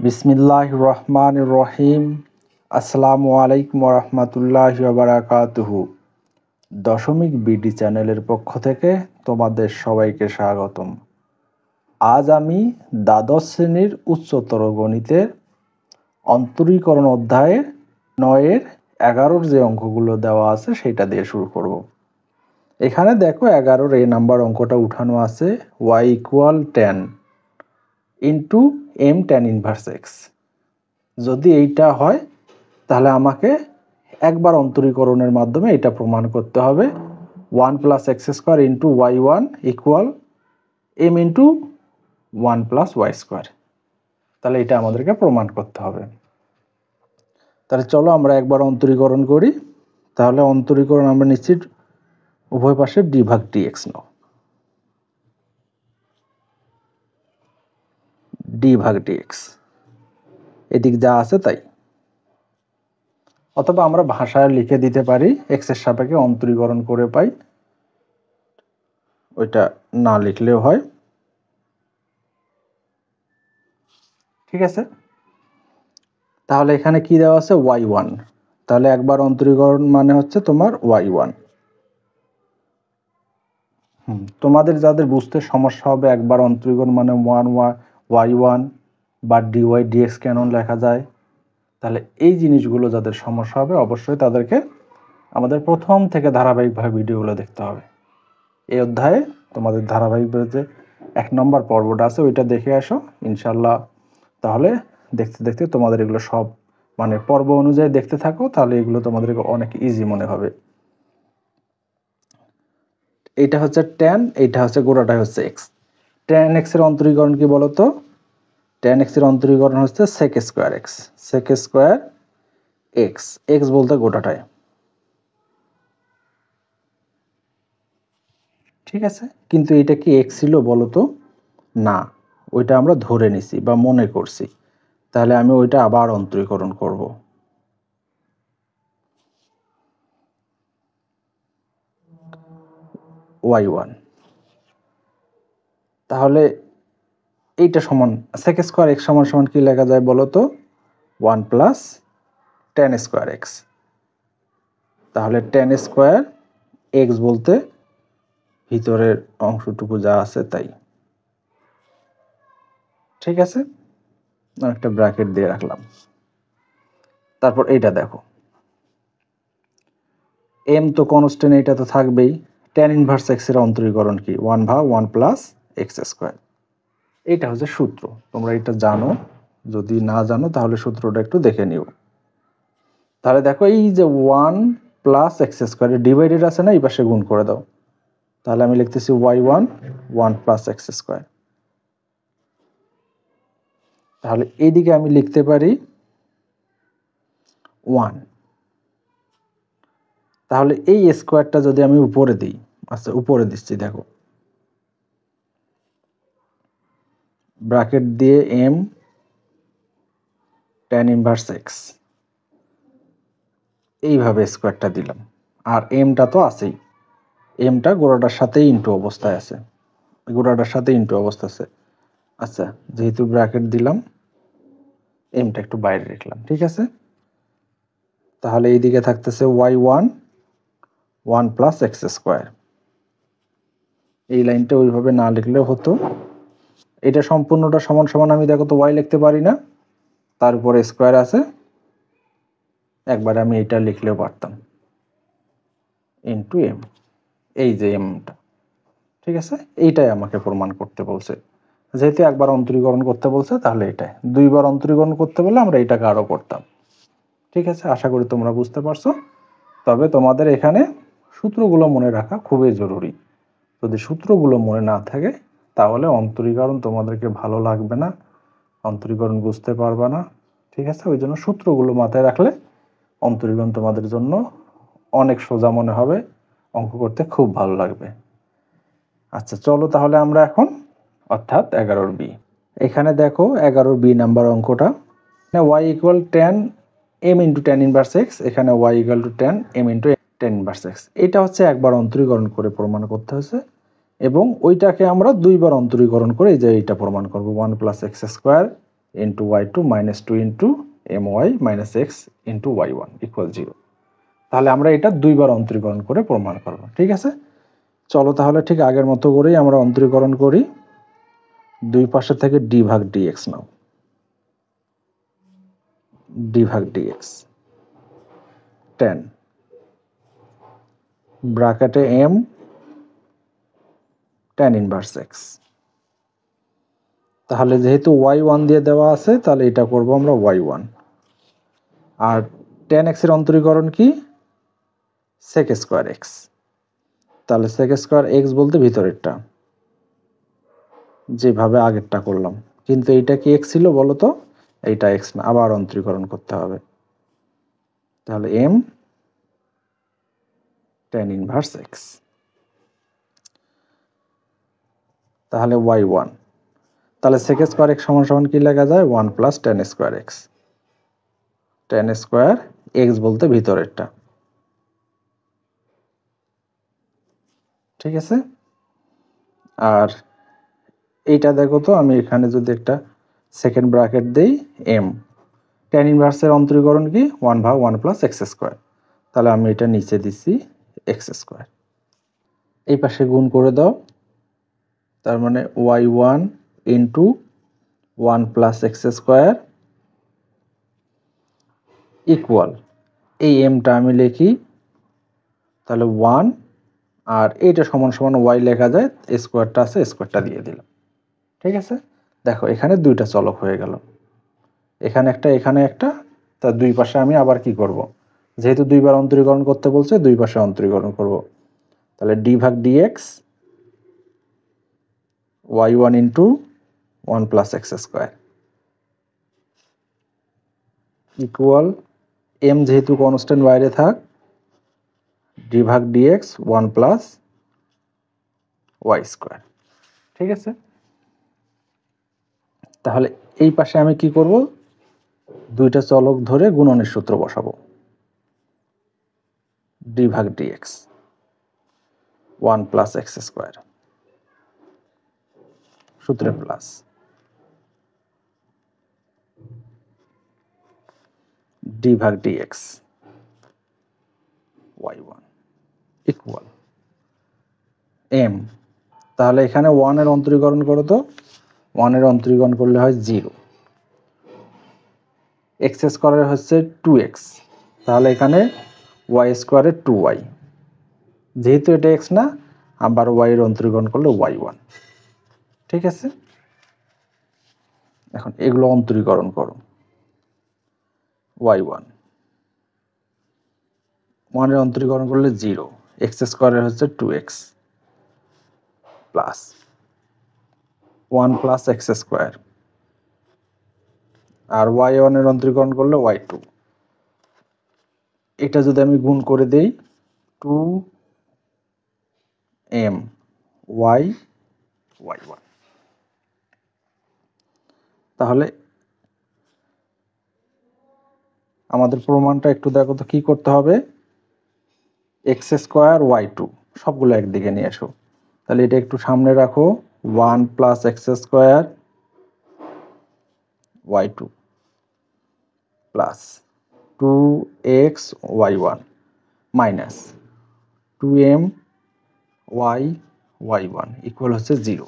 বিসমিল্লাহির রহমানির রহিম। আসসালামু আলাইকুম রহমতুল্লাহি ওয়া বারাকাতুহু। দশমিক বিডি চ্যানেলের পক্ষ থেকে তোমাদের সবাইকে স্বাগতম। আজ আমি দ্বাদশ শ্রেণীর উচ্চতর গণিতের অন্তরীকরণ অধ্যায়ে 9-এর 11-র যে অঙ্কগুলো দেওয়া আছে সেটা দিয়ে শুরু করব। এখানে দেখো 11-র এই নাম্বার অঙ্কটা উঠানো আছে y = 10 into m tan inverse x। যদি এইটা হয় তাহলে আমাকে একবার অন্তরীকরণের মাধ্যমে এটা প্রমাণ করতে হবে 1 + x² into y1 equal m into 1 + y²। তাহলে এটা আমাদেরকে প্রমাণ করতে হবে। তাহলে চলো আমরা একবার অন্তরীকরণ করি। তাহলে অন্তরীকরণ আমরা নিশ্চিত উভয় পাশে d/dx নাও। d/dx এদিক যা আছে তাই, অথবা আমরা ভাষায় লিখে দিতে পারি x এর সাপেক্ষে অন্তরীকরণ করে পাই, ওইটা না লিখলেও হয়। ঠিক আছে, তাহলে এখানে কি দেওয়া আছে y1। তাহলে একবার অন্তরীকরণ মানে হচ্ছে তোমার y1। তোমাদের যাদের বুঝতে সমস্যা হবে একবার অন্তরীকরণ মানে y1 বা dy/dx কেন লেখা যায়, তাহলে এই জিনিসগুলো যাদের সমস্যা হবে অবশ্যই তাদেরকে আমাদের প্রথম থেকে ধারাবাহিকভাবে ভিডিওগুলো দেখতে হবে। এই অধ্যায়ে তোমাদের ধারাবাহিকভাবে যে 1 নম্বর পর্বটা আছে ওইটা দেখে আসো ইনশাল্লাহ। তাহলে দেখতে দেখতে তোমাদের এগুলো সব মানে পর্ব অনুযায়ী দেখতে থাকো, তাহলে এগুলো তোমাদের অনেক ইজি মনে হবে। এইটা হচ্ছে tan, এইটা হচ্ছে গোটাটাই হচ্ছে x। tan x এর অন্তরীকরণ কি বলতো? tan x এর অন্তরীকরণ হচ্ছে sec² x। sec² x, x বলতে গোটাটাই। ঠিক আছে, কিন্তু এটা কি x ছিল বলতো? না, ওইটা আমরা ধরে নিছি বা মনে করছি। তাহলে আমি ওইটা আবার অন্তরীকরণ করব। y1, তাহলে এইটা সমান sec² x সমান কি লেখা যায় বলতো? 1 + tan² x। তাহলে tan² x বলতে ভিতরের অংশটুকু যা আছে তাই। ঠিক আছে, একটা ব্র্যাকেট দিয়ে রাখলাম। তারপর এইটা দেখো, m তো কনস্ট্যান্ট, এটা তো থাকবেই। tan ইনভার্স x এর অন্তরীকরণ কি? 1/1 + x²। এইটা হচ্ছে সূত্র, তোমরা এটা জানো। যদি না জানো তাহলে সূত্রটা একটু দেখে নিও। তাহলে দেখো এই যে 1 + x² ডিভাইডেড আছে না, এই পাশে গুণ করে দাও। তাহলে আমি লিখতেছি y1 1 + x²। তাহলে এইদিকে আমি লিখতে পারি 1। তাহলে এই স্কোয়ারটা যদি আমি উপরে দিই, আচ্ছা উপরে দিচ্ছি, দেখো ব্র্যাকেট দিয়ে m tan ইনভার্স x, এইভাবে স্কোয়ারটা দিলাম। আর mটা তো আছেই, mটা গোড়াটার সাথেই ইনটু অবস্থায় আছে, গোড়াটার সাথে ইনটু অবস্থা আছে। আচ্ছা, যেহেতু ব্র্যাকেট দিলাম, mটা একটু বাইরে রাখলাম। ঠিক আছে, তাহলে এইদিকে থাকতেছে y1 1 + x²। এই লাইনটা ওইভাবে না লিখলেও হতো। এটা সম্পূর্ণটা সমান সমান আমি দেখো তো y লিখতে পারি না, তার উপরে স্কোয়ার আছে। একবার আমি এটা লিখলেও পারতাম ইনটু m, এই যে mটা। ঠিক আছে, এইটাই আমাকে প্রমাণ করতে বলছে। যেহেতু একবার অন্তরীকরণ করতে বলছে তাহলে এটাই, দুইবার অন্তরীকরণ করতে বললে আমরা এটাকে আরও করতাম। ঠিক আছে, আশা করি তোমরা বুঝতে পারছো। তবে তোমাদের এখানে সূত্রগুলো মনে রাখা খুবই জরুরি। যদি সূত্রগুলো মনে না থাকে তাহলে অন্তরীকরণ তোমাদেরকে ভালো লাগবে না, অন্তরীকরণ বুঝতে পারবে না। ঠিক আছে, ওই জন্য সূত্রগুলো মাথায় রাখলে অন্তরীকরণ তোমাদের জন্য অনেক সোজা মনে হবে, অঙ্ক করতে খুব ভালো লাগবে। আচ্ছা চলো তাহলে আমরা এখন অর্থাৎ 11-র বি। এখানে দেখো 11-র বি নাম্বার অঙ্কটা, y = tan m × tan inverse x। এখানে y = tan m × tan inverse x। এটা হচ্ছে একবার অন্তরীকরণ করে প্রমাণ করতে হয়েছে, এবং ওইটাকে আমরা দুইবার অন্তরীকরণ করে এই যে এইটা প্রমাণ করব 1 + x² into y2 minus 2 into my minus x into y1 equal 0। তাহলে আমরা এটা দুইবার অন্তরীকরণ করে প্রমাণ করব। ঠিক আছে, চলো তাহলে ঠিক আগের মতো করেই আমরা অন্তরীকরণ করি। দুই পাশে থেকে d ভাগ dx নাও, d ভাগ dx, tan ব্র্যাকেটে m tan ইনভার্স x। তাহলে যেহেতু y1 দিয়ে দেওয়া আছে তাহলে এটা করব আমরা y1, আর tan x এর অন্তরীকরণ কি sec স্কয়ার x, তাহলে sec স্কয়ার x বলতে ভিতরেরটা, যেভাবে আগেরটা করলাম। কিন্তু এইটা কি x ছিল বলো তো, এইটা x না, আবার অন্তরীকরণ করতে হবে। তাহলে m tan ইনভার্স x, তাহলে y1, তাহলে sec স্কয়ার x সমান সমান কি লেখা যায় 1 plus tan square x, tan square x বলতে ভিতরেরটা। ঠিক আছে, আর এইটা দেখো তো, আমি এখানে যদি একটা সেকেন্ড ব্র্যাকেট দেই m, tan ইনভার্সের অন্তরীকরণ কি 1 ভাগ 1 প্লাস x স্কয়ার, তাহলে আমি এটা নিচে দিছি x স্কয়ার। এই পাশে গুণ করে দাও, তার মানে y1 into 1 plus x square equal, এই mটা আমি লিখি, তাহলে 1, আর এইটা সমান সমান y লেখা যায়, স্কয়ারটা আছে স্কয়ারটা দিয়ে দিলাম। ঠিক আছে, দেখো এখানে দুইটা চলক হয়ে গেল, এখানে একটা এখানে একটা, তার দুই পাশে আমি আবার কি করব, যেহেতু দুইবার অন্তরীকরণ করতে বলছে দুই পাশে অন্তরীকরণ করব। তাহলে d ভাগ dx y1 into 1 plus x square equal, m যেহেতু কনস্ট্যান্ট বাইরে থাক, d ভাগ dx 1 প্লাস y স্কয়ার। ঠিক আছে, তাহলে এই পাশে আমি কি করব, দুইটা চলক ধরে গুণনের সূত্র বসাবো, d ভাগ dx 1 প্লাস x স্কয়ার, সূত্রে প্লাস d ভাগ dx y1 ইকুয়াল m, তাহলে এখানে 1 এর অন্তরীকরণ করো তো, 1 এর অন্তরীকরণ করলে হয় 0, x স্কয়ারের হচ্ছে 2x, তাহলে এখানে y স্কয়ারের 2y, যেহেতু এটা x না, আবার y এর অন্তরীকরণ করলে y1। ঠিক আছে, এখন এগুলো অন্তরীকরণ করো, y1 1 এর অন্তরীকরণ করলে 0, x স্কয়ারের হচ্ছে 2x plus 1 plus x square, আর y1 এর অন্তরীকরণ করলে y2, এটা যদি আমি গুণ করে দেই 2m y1, তাহলে আমাদের প্রমাণটা একটু দেখো তো কি করতে হবে, x স্কয়ার y2 সবগুলো একদিকে নিয়ে আসো, তাহলে এটা একটু সামনে রাখো, 1 plus x square y2 plus 2x y1 minus 2m y1 equal হচ্ছে 0।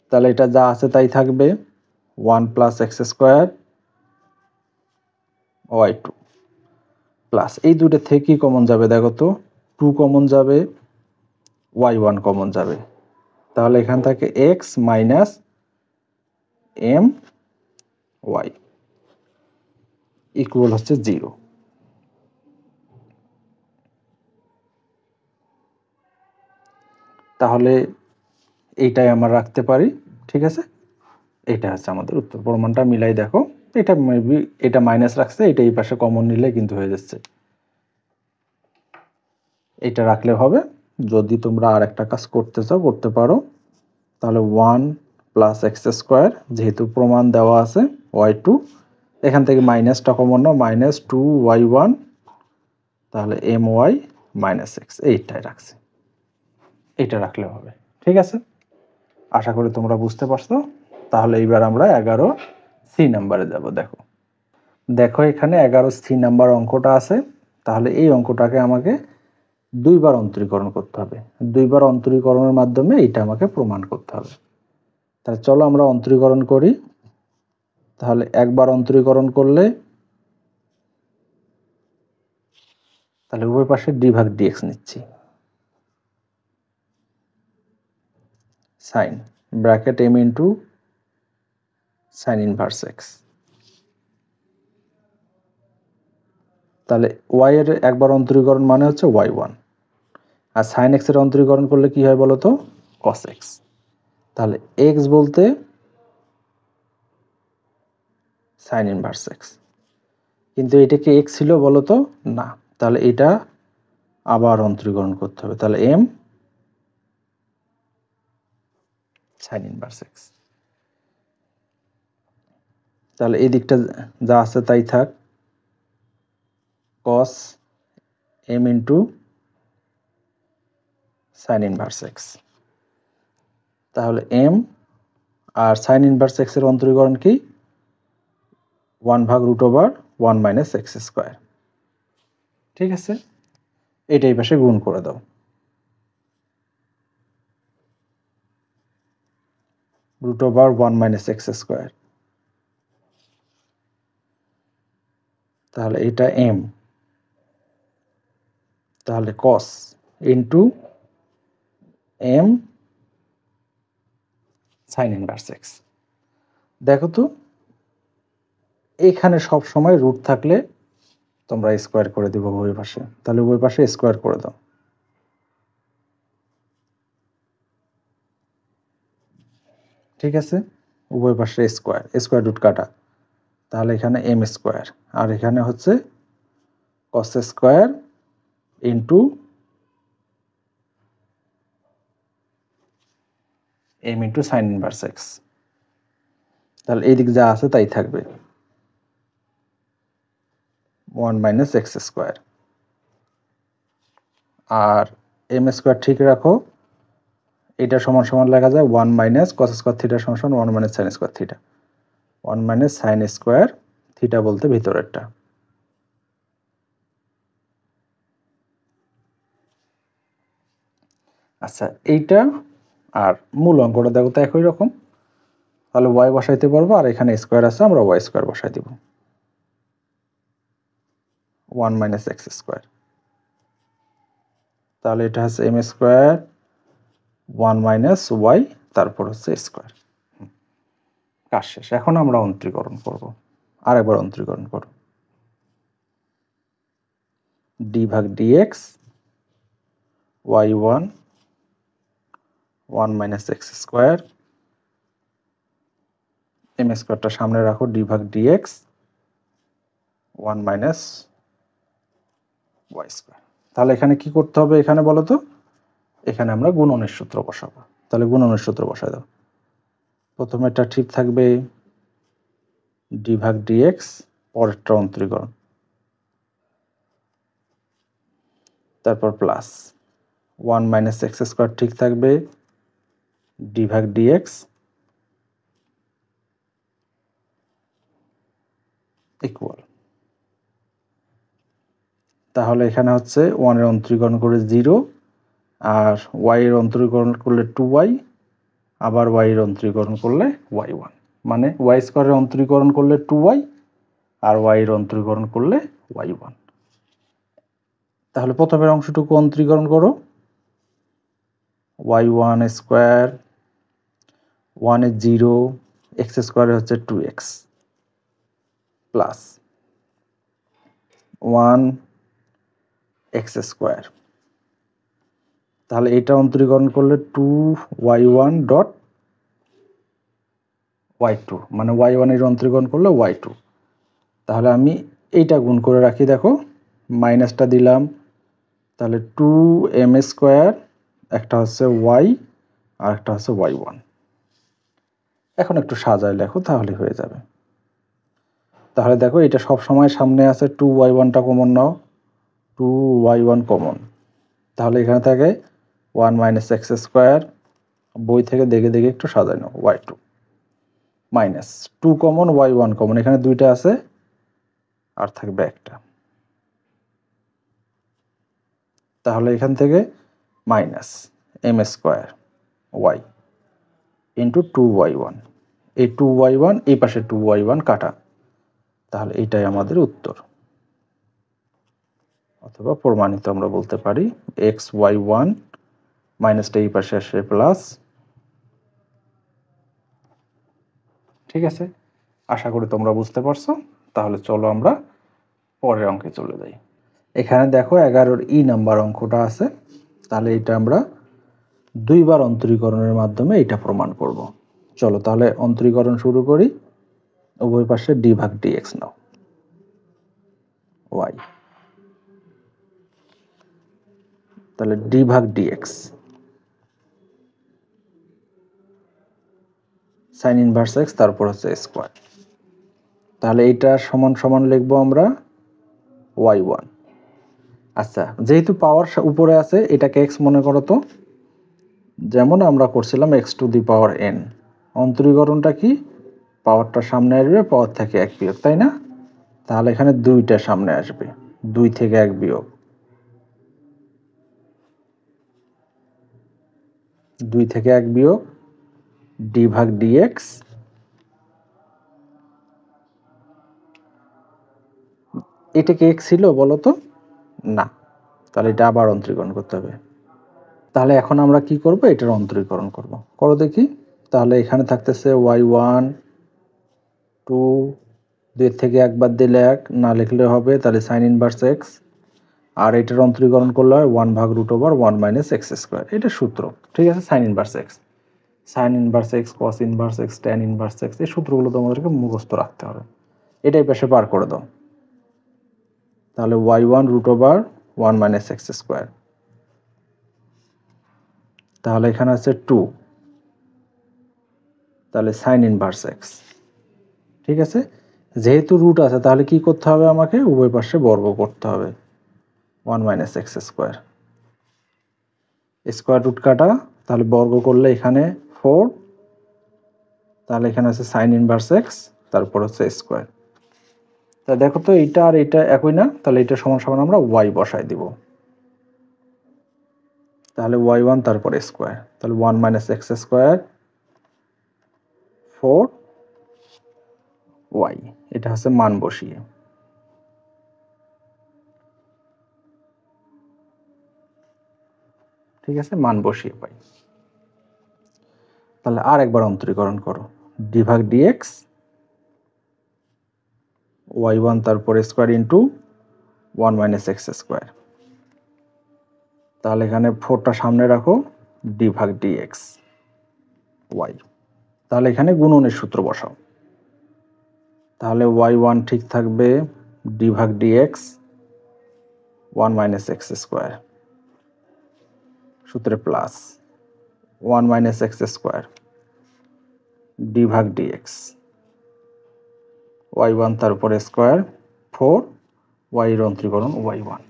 তাহলে এটা যা আছে তাই থাকবে, 1 plus x square y2 plus, এই দুটো থেকে কি কমন যাবে দেখো তো, 2 কমন যাবে, y1 কমন যাবে, তাহলে এখান থেকে x minus m y equal হচ্ছে 0। তাহলে এইটাই আমরা রাখতে পারি। ঠিক আছে, এটা হচ্ছে আমাদের উত্তর। প্রমাণটা মিলাই দেখো, এটা মেবি এটা মাইনাস রাখছে, এটা এই পাশে কমন নিলে কিন্তু হয়ে যাচ্ছে, এটা রাখলে হবে। যদি তোমরা আর একটা কাজ করতে চাও করতে পারো, তাহলে 1 প্লাস এক্স স্কোয়ার, যেহেতু প্রমাণ দেওয়া আছে y2, এখান থেকে মাইনাসটা কমন নাও, মাইনাস 2y1, তাহলে my মাইনাস এক্স, এইটাই রাখছে, এইটা রাখলে হবে। ঠিক আছে, আশা করি তোমরা বুঝতে পারছো। তাহলে এইবার আমরা 11 সি নাম্বারে যাব। দেখো দেখো এখানে 11 সি নাম্বার অঙ্কটা আছে, তাহলে এই অঙ্কটাকে আমাকে দুইবার অন্তরীকরণ করতে হবে। দুইবার অন্তরীকরণের মাধ্যমে এটা আমাকে প্রমাণ করতে হবে। তাহলে চলো আমরা অন্তরীকরণ করি। তাহলে একবার অন্তরীকরণ করলে তাহলে উভয় পাশে ডি ভাগ ডিএক্স নিচ্ছি, sine bracket m into sine inverse x. তাহলে ওয়াই এর একবার অন্তরীকরণ মানে হচ্ছে y1, আর সাইন এক্স এর অন্তরীকরণ করলে কি হয় বলতো, কস এক্স। তাহলে এক্স বলতে সাইন ইনভার্স এক্স, কিন্তু এটা কি এক্স ছিল বলতো, না। তাহলে এটা আবার অন্তরীকরণ করতে হবে। তাহলে এম সাইন ইনভার্স এক্স। তাহলে এই দিকটা যা আছে তাই থাক, cos M into sine inverse x. তাহলে এম আর সাইন ইনভার্স এক্স এর অন্তরীকরণ কি, 1/√1 - x স্কয়ার। ঠিক আছে, এটাই পাশে গুণ করে দাও। √1 - x স্কয়ার। তাহলে এটা এম, তাহলে cos into M sine inverse x. দেখো তো এখানে সব সময় রুট থাকলে তোমরা স্কয়ার করে দিবো উভয় পাশে। তাহলে উভয় পাশে স্কয়ার করে দাও। ঠিক আছে, উভয় পাশে স্কয়ার, স্কয়ার রুট কাটা। তাহলে এখানে এম স্কয়ার, আর এখানে হচ্ছে cos square into m into sine inverse x. তাহলে এই দিক যা আছে তাই থাকবে, 1 - x স্কয়ার। আর এম স্কয়ার ঠিক রাখো, এটা সমান সমান লেখা যায় 1 - cos স্কয়ার থিটা সমান 1 - sin square theta. 1 - sin square theta বলতে ভিতরেরটা। আচ্ছা, এইটা আর মূল অঙ্কটা দেখো তো একই রকম। তাহলে ওয়াই বসাইতে পারবো, আর এখানে স্কয়ার আছে, আমরা ওয়াই স্কয়ার বসাই দিব, 1 - x স্কয়ার। তাহলে এটা হচ্ছে এম স্কয়ার 1 - y, তারপর হচ্ছে স্কয়ার। কাজ শেষ। এখন আমরা অন্তরীকরণ করব। আরেকবার অন্তরীকরণ করো, ডি ভাগ dx y1 1 - x square, M স্কয়ারটা সামনে রাখো, ডি ভাগ ডিএক্স 1 - y স্কয়ার। তাহলে এখানে কি করতে হবে এখানে বলো তো, এখানে আমরা গুণনের সূত্র বসাবো। তাহলে গুণনের সূত্র বসাই দাও। প্রথমে এটা ঠিক থাকবে ডি ভাগ ডিএক্স, পরেরটা অন্তরীকরণ, তারপর প্লাস 1 - x স্কয়ার ঠিক থাকবে, ডি ভাগ ডিএক্স ইকুয়াল। তাহলে এখানে হচ্ছে 1 এর অন্তরীকরণ করে 0, আর y এর অন্তরীকরণ করলে 2y, আবার y এর অন্তরীকরণ করলে y1, মানে y স্কয়ারের অন্তরীকরণ করলে 2y, আর y এর অন্তরীকরণ করলে y1। তাহলে প্রথমের অংশটুকু অন্তরীকরণ করো, y1 স্কয়ার, 1 এ 0, x স্কয়ারে হচ্ছে 2x, প্লাস 1 x স্কয়ার। তাহলে এটা অন্তরীকরণ করলে 2y1 ডট y2, মানে y1 এর অন্তরীকরণ করলে y2। তাহলে আমি এইটা গুণ করে রাখি, দেখো মাইনাসটা দিলাম, তাহলে 2m স্কয়ার, একটা হচ্ছে y আর একটা হচ্ছে y1। এখন একটু সাজায় লেখো তাহলে হয়ে যাবে। তাহলে দেখো এটা সব সময় সামনে আছে, 2y1টা কমন নাও, 2y1 কমন। তাহলে এখানে থাকে 1 - x স্কয়ার, বই থেকে দেখে দেখে একটু সাজায় নাও, y2। Minus 2 common, y1 common, এখানে দুইটা আছে আর থাকবে একটা, তাহলে এখান থেকে minus m square y into 2y1, এই 2y1 এই পাশে 2y1 কাটা, তাহলে এটাই আমাদের উত্তর, অথবা প্রমাণিত আমরা বলতে পারি xy1 মাইনাসটা এই পাশে আসে প্লাস। ঠিক আছে, আশা করি তোমরা বুঝতে পারছো। তাহলে চলো আমরা পরের অঙ্কে চলে যাই। এখানে দেখো 11-র ই নাম্বার অঙ্কটা আছে, তাহলে এটা আমরা দুইবার অন্তরীকরণের মাধ্যমে এটা প্রমাণ করব। চলো তাহলে অন্তরীকরণ শুরু করি। উভয় পাশে d ভাগ dx নাও, y, তাহলে d ভাগ dx sin ইনভার্স x তারপর হচ্ছে স্কয়ার, তাহলে এইটা সমান সমান লিখবো আমরা y1। আচ্ছা, যেহেতু পাওয়ার উপরে আছে এটাকে x মনে করো তো, যেমন আমরা করছিলাম x to the power n। অন্তরীকরণটা কি, পাওয়ারটা সামনে আসবে, পাওয়ার থেকে 1 বিয়োগ, তাই না? তাহলে এখানে 2টা সামনে আসবে, 2 থেকে 1 বিয়োগ, 2 থেকে 1 বিয়োগ d ভাগ dx, এটা কি x ছিল বলো তো? না, তাহলে এটা আবার অন্তরীকরণ করতে হবে। তাহলে এখন আমরা কি করব, এটার অন্তরীকরণ করব, করো দেখি। তাহলে এখানে থাকতেছে y1 2, 2 থেকে 1 বাদ দিলে 1, না লিখলে হবে, তাহলে sin ইনভার্স x, আর এটার অন্তরীকরণ করলে হয় 1 ভাগ root over 1 minus x square, এটা সূত্র। ঠিক আছে, sin inverse x, sin inverse x, cos inverse x, tan inverse x, এই সূত্রগুলো তোমাদেরকে মুখস্থ রাখতে হবে। এটাই পাশে পার করে দাও, তাহলে y1 root over 1 minus x square, তাহলে এখানে আছে 2, তাহলে sin ইনভার্স x। ঠিক আছে, যেহেতু রুট আছে তাহলে কি করতে হবে, আমাকে উভয় পাশে বর্গ করতে হবে, 1 minus x square, square root কাটা, তাহলে বর্গ করলে এখানে 4, তাহলে এখানে আছে sin ইনভার্স x তারপর হচ্ছে স্কোয়ার। তা দেখো তো এইটা আর এটা একই না, তাহলে এটা সমান সমান আমরা y বসাই দিব, তাহলে y1 তারপর স্কোয়ার, তাহলে 1 মাইনাস এক্স স্কোয়ার 4 y, এটা হচ্ছে মান বসিয়ে। ঠিক আছে, মান বসিয়ে পাই। তাহলে আর একবার অন্তরীকরণ করো, d ভাগ dx y1 তারপর square into 1 minus x square, তাহলে এখানে 4টা সামনে রাখো, d ভাগ dx y, তাহলে এখানে গুণনের সূত্র বসাও, তাহলে y1 ঠিক থাকবে d ভাগ dx 1 মাইনাস এক্স স্কোয়ার, সূত্রে plus 1 minus x square d ভাগ dx y1 তারপর স্কোয়ার 4 y এর অন্তরীকরণ y1,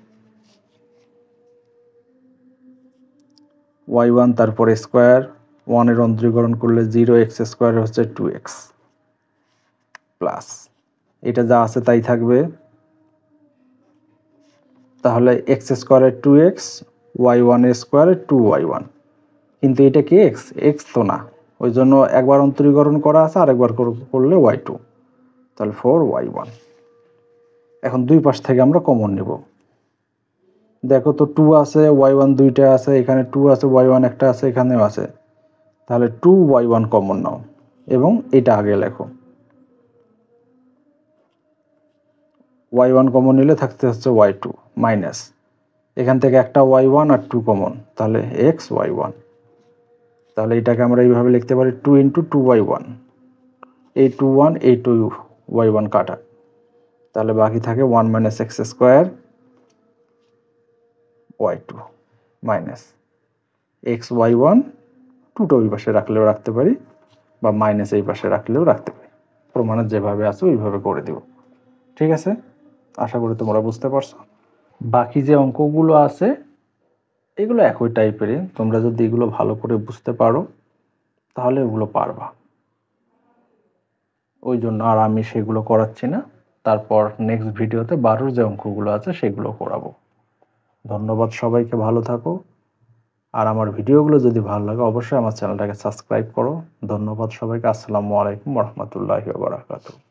y1 তারপর স্কোয়ার 1 এর অন্তরীকরণ করলে 0, x স্কোয়ার হচ্ছে 2x প্লাস এটা যা আছে তাই থাকবে, তাহলে x স্কোয়ারের 2x y1 এর স্কোয়ারের 2y1, কিন্তু এটা কি x তো না, ওই জন্য একবার অন্তরীকরণ করা আছে, আর একবার করলে y2, তাহলে 4y1। এখন দুই পাশ থেকে আমরা কমন নেব, দেখো তো 2 আছে, y1 দুইটা আছে, এখানে 2 আছে, y1 একটা আছে, এখানেও আছে, তাহলে 2y1 কমন নাও এবং এটা আগে লেখো, y1 কমন নিলে থাকতে হচ্ছে y2 মাইনাস, এখান থেকে একটা y1 আর 2 কমন, তাহলে x y1, তাহলে এটাকে আমরা এইভাবে লিখতে পারি 2 ইন্টু 2y1, এই 2 1 এই 2y1 কাটা, তাহলে বাকি থাকে 1 minus x square y2 minus x y1, 2টা ওই পাশে রাখলেও রাখতে পারি, বা মাইনাস এই পাশে রাখলেও রাখতে পারি, প্রমাণের যেভাবে আছে ওইভাবে করে দিব। ঠিক আছে, আশা করি তোমরা বুঝতে পারছো। বাকি যে অঙ্কগুলো আছে এগুলো একই টাইপেরই, তোমরা যদি এগুলো ভালো করে বুঝতে পারো তাহলে এগুলো পারবা। ওই জন্য আর আমি সেগুলো করাচ্ছি না। তারপর নেক্সট ভিডিওতে 12 যে অঙ্কগুলো আছে সেগুলো করাবো। ধন্যবাদ সবাইকে, ভালো থাকো। আর আমার ভিডিওগুলো যদি ভালো লাগে অবশ্যই আমার চ্যানেলটাকে সাবস্ক্রাইব করো। ধন্যবাদ সবাইকে। আসসালামু আলাইকুম ওয়া রাহমাতুল্লাহি ওয়া বারাকাতুহু।